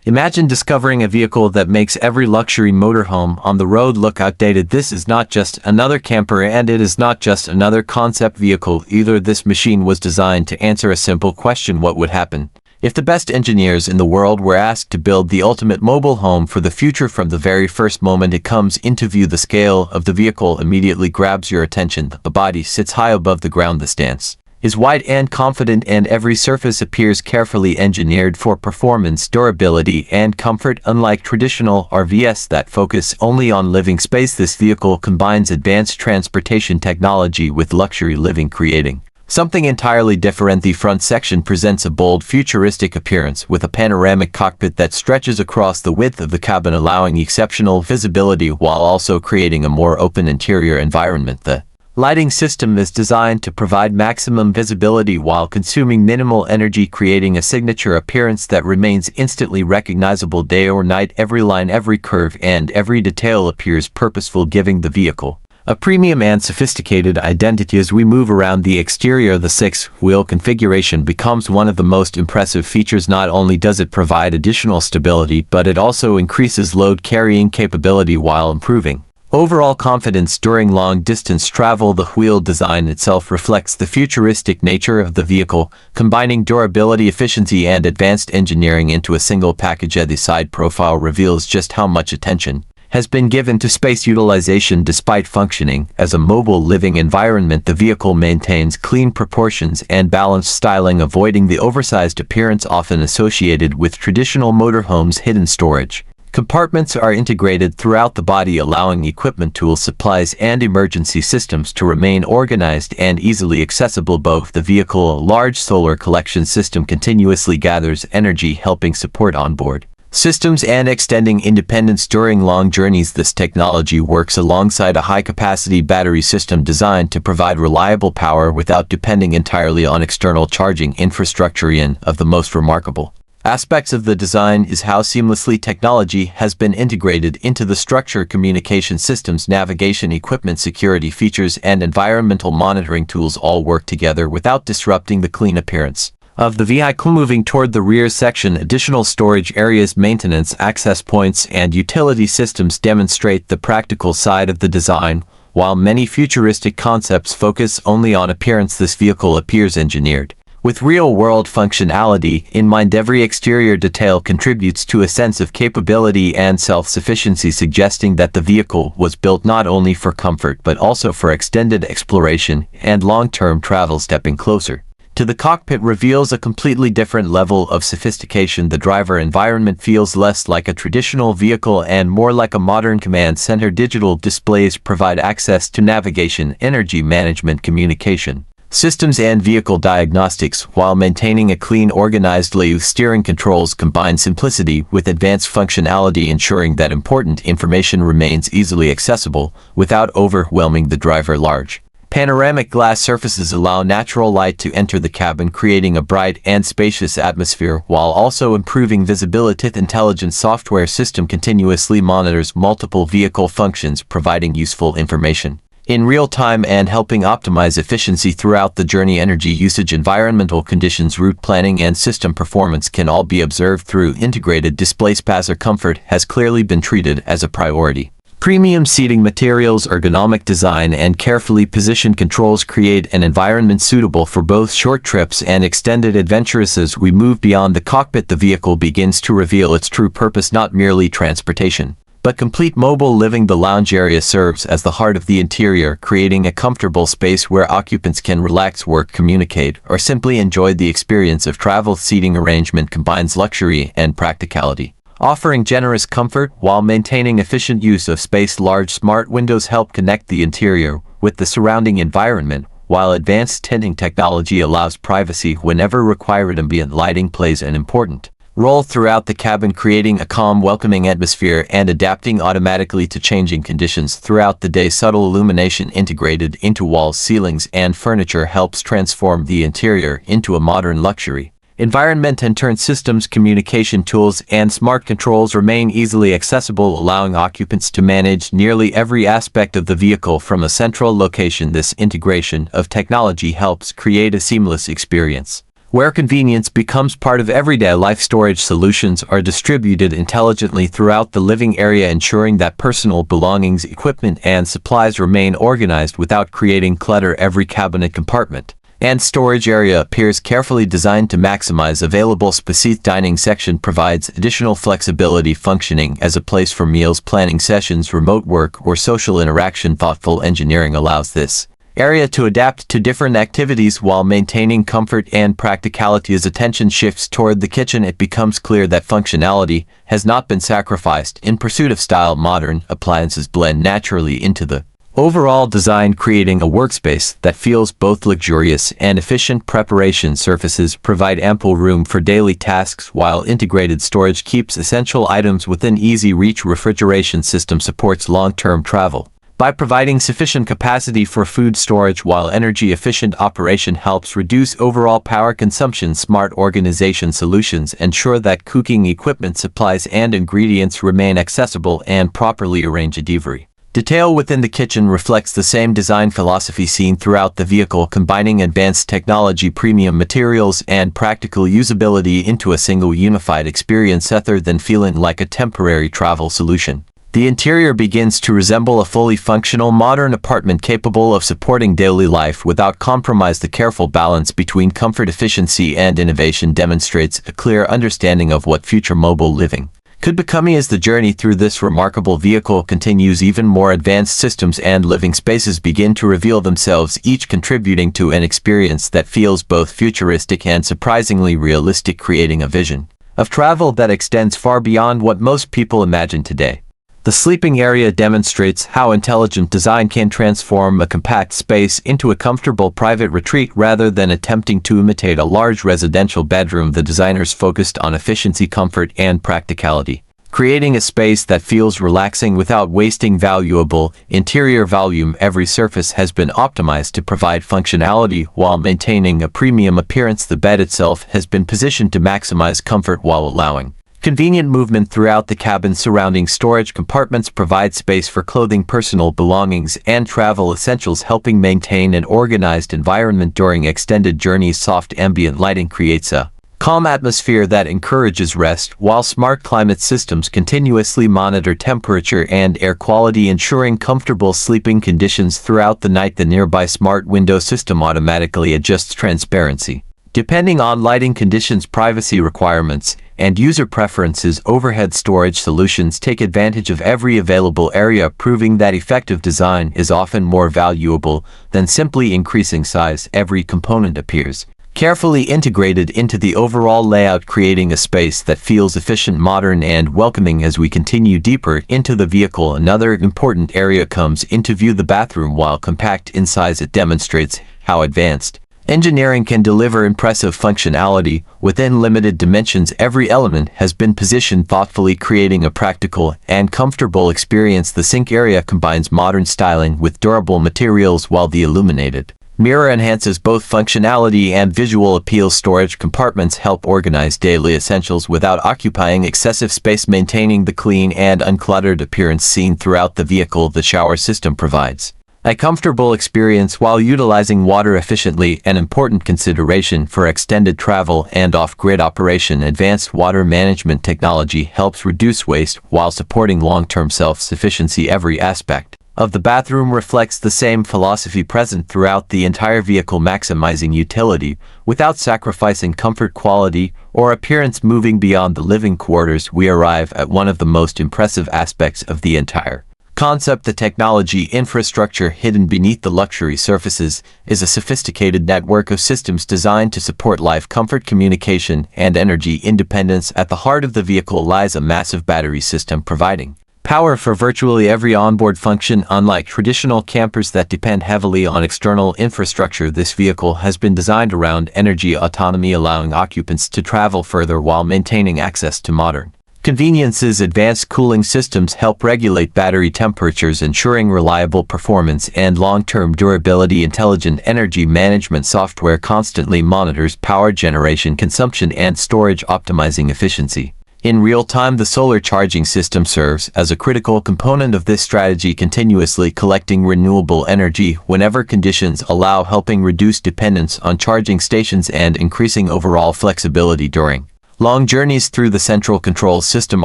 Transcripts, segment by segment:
Imagine discovering a vehicle that makes every luxury motorhome on the road look outdated. This is not just another camper, and it is not just another concept vehicle either. This machine was designed to answer a simple question: what would happen if the best engineers in the world were asked to build the ultimate mobile home for the future? From the very first moment it comes into view, the scale of the vehicle immediately grabs your attention. The body sits high above the ground. The stance is wide and confident, and every surface appears carefully engineered for performance, durability, and comfort. Unlike traditional RVs that focus only on living space, this vehicle combines advanced transportation technology with luxury living, creating something entirely different. The front section presents a bold, futuristic appearance with a panoramic cockpit that stretches across the width of the cabin, allowing exceptional visibility while also creating a more open interior environment. The lighting system is designed to provide maximum visibility while consuming minimal energy, creating a signature appearance that remains instantly recognizable day or night. Every line, every curve, and every detail appears purposeful, giving the vehicle a premium and sophisticated identity. As we move around the exterior, the six-wheel configuration becomes one of the most impressive features. Not only does it provide additional stability, but it also increases load carrying capability while improving overall confidence during long-distance travel. The wheel design itself reflects the futuristic nature of the vehicle, combining durability, efficiency, and advanced engineering into a single package. The side profile reveals just how much attention has been given to space utilization. Despite functioning as a mobile living environment, the vehicle maintains clean proportions and balanced styling, avoiding the oversized appearance often associated with traditional motorhomes. Hidden storage compartments are integrated throughout the body, allowing equipment, tools, supplies, and emergency systems to remain organized and easily accessible. Both the vehicle, a large solar collection system, continuously gathers energy, helping support onboard systems and extending independence during long journeys. This technology works alongside a high-capacity battery system designed to provide reliable power without depending entirely on external charging infrastructure. One of the most remarkable aspects of the design is how seamlessly technology has been integrated into the structure. Communication systems, navigation equipment, security features, and environmental monitoring tools all work together without disrupting the clean appearance of the vehicle. Moving toward the rear section, additional storage areas, maintenance access points, and utility systems demonstrate the practical side of the design. While many futuristic concepts focus only on appearance, this vehicle appears engineered with real-world functionality in mind. Every exterior detail contributes to a sense of capability and self-sufficiency, suggesting that the vehicle was built not only for comfort but also for extended exploration and long-term travel. Stepping closer to the cockpit reveals a completely different level of sophistication. The driver environment feels less like a traditional vehicle and more like a modern command center. Digital displays provide access to navigation, energy management, communication systems, and vehicle diagnostics, while maintaining a clean, organized layout. Steering controls combine simplicity with advanced functionality, ensuring that important information remains easily accessible without overwhelming the driver. Large panoramic glass surfaces allow natural light to enter the cabin, creating a bright and spacious atmosphere while also improving visibility. Intelligent software system continuously monitors multiple vehicle functions, providing useful information in real time and helping optimize efficiency throughout the journey. Energy usage, environmental conditions, route planning, and system performance can all be observed through integrated displays. Passenger comfort has clearly been treated as a priority. Premium seating materials, ergonomic design, and carefully positioned controls create an environment suitable for both short trips and extended adventures. As we move beyond the cockpit, the vehicle begins to reveal its true purpose: not merely transportation, but complete mobile living. The lounge area serves as the heart of the interior, creating a comfortable space where occupants can relax, work, communicate, or simply enjoy the experience of travel. Seating arrangement combines luxury and practicality, offering generous comfort while maintaining efficient use of space. Large smart windows help connect the interior with the surrounding environment, while advanced tinting technology allows privacy whenever required. Ambient lighting plays an important role throughout the cabin, creating a calm, welcoming atmosphere and adapting automatically to changing conditions throughout the day. Subtle illumination integrated into walls, ceilings, and furniture helps transform the interior into a modern luxury environment. And turn systems, communication tools, and smart controls remain easily accessible, allowing occupants to manage nearly every aspect of the vehicle from a central location. This integration of technology helps create a seamless experience Where convenience becomes part of everyday life, storage solutions are distributed intelligently throughout the living area, ensuring that personal belongings, equipment, and supplies remain organized without creating clutter. Every cabinet, compartment, and storage area appears carefully designed to maximize available space. The dining section provides additional flexibility, functioning as a place for meals, planning sessions, remote work, or social interaction. Thoughtful engineering allows this area to adapt to different activities while maintaining comfort and practicality. As attention shifts toward the kitchen, it becomes clear that functionality has not been sacrificed in pursuit of style. Modern appliances blend naturally into the overall design, creating a workspace that feels both luxurious and efficient. Preparation surfaces provide ample room for daily tasks, while integrated storage keeps essential items within easy reach. Refrigeration system supports long-term travel by providing sufficient capacity for food storage, while energy-efficient operation helps reduce overall power consumption. Smart organization solutions ensure that cooking equipment, supplies, and ingredients remain accessible and properly arranged. Every detail within the kitchen reflects the same design philosophy seen throughout the vehicle, combining advanced technology, premium materials, and practical usability into a single unified experience rather than feeling like a temporary travel solution. The interior begins to resemble a fully functional modern apartment capable of supporting daily life without compromise. The careful balance between comfort, efficiency, and innovation demonstrates a clear understanding of what future mobile living could become. As the journey through this remarkable vehicle continues, even more advanced systems and living spaces begin to reveal themselves, each contributing to an experience that feels both futuristic and surprisingly realistic, creating a vision of travel that extends far beyond what most people imagine today. The sleeping area demonstrates how intelligent design can transform a compact space into a comfortable private retreat rather than attempting to imitate a large residential bedroom. The designers focused on efficiency, comfort, and practicality, creating a space that feels relaxing without wasting valuable interior volume. Every surface has been optimized to provide functionality while maintaining a premium appearance. The bed itself has been positioned to maximize comfort while allowing convenient movement throughout the cabin. Surrounding storage compartments provide space for clothing, personal belongings, and travel essentials, helping maintain an organized environment during extended journeys. Soft ambient lighting creates a calm atmosphere that encourages rest, while smart climate systems continuously monitor temperature and air quality, ensuring comfortable sleeping conditions throughout the night. The nearby smart window system automatically adjusts transparency depending on lighting conditions, privacy requirements, and user preferences. Overhead storage solutions take advantage of every available area, proving that effective design is often more valuable than simply increasing size. Every component appears carefully integrated into the overall layout, creating a space that feels efficient, modern, and welcoming. As we continue deeper into the vehicle, another important area comes into view: the bathroom. While compact in size, it demonstrates how advanced engineering can deliver impressive functionality within limited dimensions. Every element has been positioned thoughtfully, creating a practical and comfortable experience. The sink area combines modern styling with durable materials, while the illuminated mirror enhances both functionality and visual appeal. Storage compartments help organize daily essentials without occupying excessive space, maintaining the clean and uncluttered appearance seen throughout the vehicle. The shower system provides a comfortable experience while utilizing water efficiently, an important consideration for extended travel and off-grid operation. Advanced water management technology helps reduce waste while supporting long-term self-sufficiency. Every aspect of the bathroom reflects the same philosophy present throughout the entire vehicle, maximizing utility without sacrificing comfort, quality, or appearance. Moving beyond the living quarters, we arrive at one of the most impressive aspects of the entire concept. The technology infrastructure hidden beneath the luxury surfaces is a sophisticated network of systems designed to support life, comfort, communication, and energy independence. At the heart of the vehicle lies a massive battery system providing power for virtually every onboard function. Unlike traditional campers that depend heavily on external infrastructure, this vehicle has been designed around energy autonomy, allowing occupants to travel further while maintaining access to modern conveniences. Advanced cooling systems help regulate battery temperatures, ensuring reliable performance and long-term durability. Intelligent energy management software constantly monitors power generation, consumption, and storage, optimizing efficiency. In real time, the solar charging system serves as a critical component of this strategy, continuously collecting renewable energy whenever conditions allow, helping reduce dependence on charging stations and increasing overall flexibility during long journeys. Through the central control system,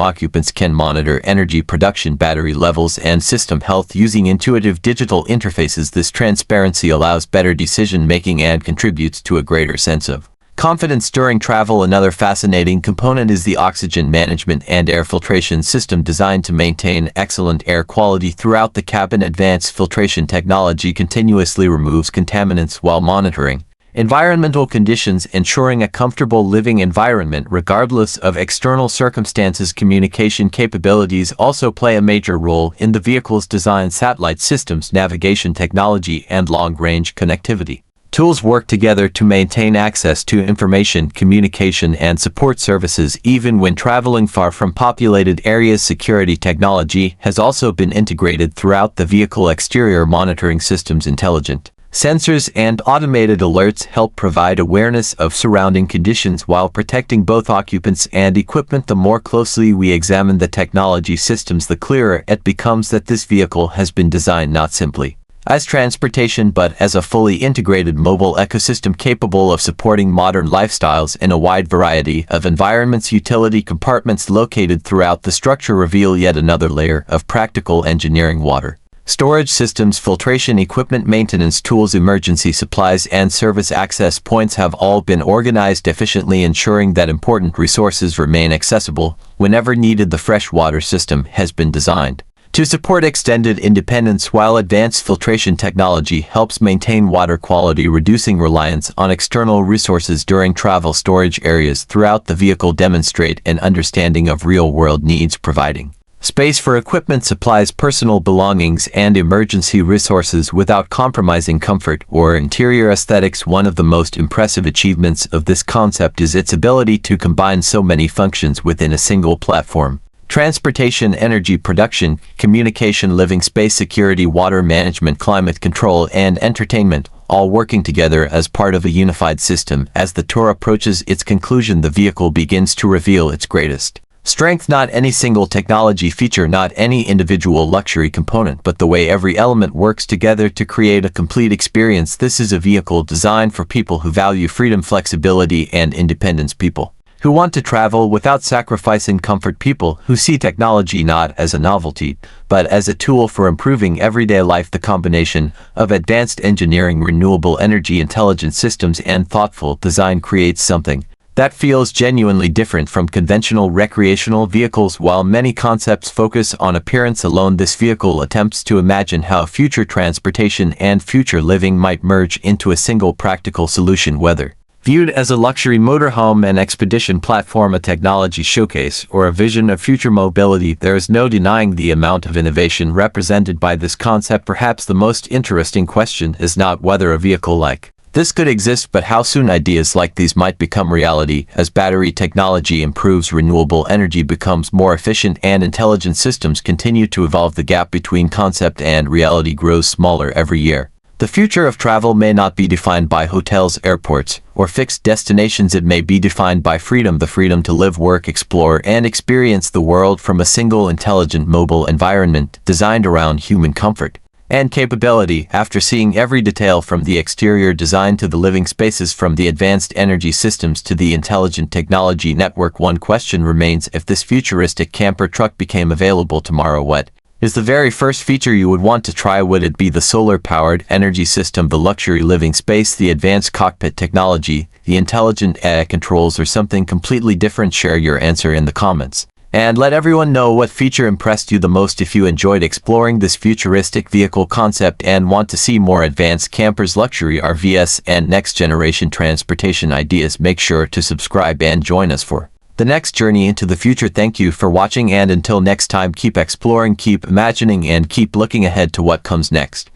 occupants can monitor energy production, battery levels, and system health using intuitive digital interfaces. This transparency allows better decision-making and contributes to a greater sense of confidence during travel. Another fascinating component is the oxygen management and air filtration system, designed to maintain excellent air quality throughout the cabin. Advanced filtration technology continuously removes contaminants while monitoring environmental conditions, ensuring a comfortable living environment regardless of external circumstances. Communication capabilities also play a major role in the vehicle's design. Satellite systems, navigation technology, and long-range connectivity tools work together to maintain access to information, communication, and support services even when traveling far from populated areas. Security technology has also been integrated throughout the vehicle. Exterior monitoring systems, intelligent sensors, and automated alerts help provide awareness of surrounding conditions while protecting both occupants and equipment. The more closely we examine the technology systems, the clearer it becomes that this vehicle has been designed not simply as transportation but as a fully integrated mobile ecosystem capable of supporting modern lifestyles in a wide variety of environments. Utility compartments located throughout the structure reveal yet another layer of practical engineering. Water storage systems, filtration equipment, maintenance tools, emergency supplies, and service access points have all been organized efficiently, ensuring that important resources remain accessible whenever needed. The freshwater system has been designed to support extended independence, while advanced filtration technology helps maintain water quality, reducing reliance on external resources during travel. Storage areas throughout the vehicle demonstrate an understanding of real-world needs, providing space for equipment, supplies, personal belongings, and emergency resources without compromising comfort or interior aesthetics. One of the most impressive achievements of this concept is its ability to combine so many functions within a single platform: transportation, energy production, communication, living space, security, water management, climate control, and entertainment, all working together as part of a unified system. As the tour approaches its conclusion, the vehicle begins to reveal its greatest strength: not any single technology feature, not any individual luxury component, but the way every element works together to create a complete experience. This is a vehicle designed for people who value freedom, flexibility, and independence, people who want to travel without sacrificing comfort, people who see technology not as a novelty, but as a tool for improving everyday life. The combination of advanced engineering, renewable energy, intelligent systems, and thoughtful design creates something that feels genuinely different from conventional recreational vehicles. While many concepts focus on appearance alone, this vehicle attempts to imagine how future transportation and future living might merge into a single practical solution. Whether viewed as a luxury motorhome, an expedition platform, a technology showcase, or a vision of future mobility, there is no denying the amount of innovation represented by this concept. Perhaps the most interesting question is not whether a vehicle like this could exist, but how soon ideas like these might become reality. As battery technology improves, renewable energy becomes more efficient, and intelligent systems continue to evolve, the gap between concept and reality grows smaller every year. The future of travel may not be defined by hotels, airports, or fixed destinations. It may be defined by freedom: the freedom to live, work, explore, and experience the world from a single intelligent mobile environment designed around human comfort and capability. After seeing every detail from the exterior design to the living spaces, from the advanced energy systems to the intelligent technology network, one question remains: if this futuristic camper truck became available tomorrow, what is the very first feature you would want to try? Would it be the solar-powered energy system, the luxury living space, the advanced cockpit technology, the intelligent AI controls, or something completely different? Share your answer in the comments, and let everyone know what feature impressed you the most. If you enjoyed exploring this futuristic vehicle concept and want to see more advanced campers, luxury RVs, and next-generation transportation ideas, make sure to subscribe and join us for the next journey into the future. Thank you for watching, and until next time, keep exploring, keep imagining, and keep looking ahead to what comes next.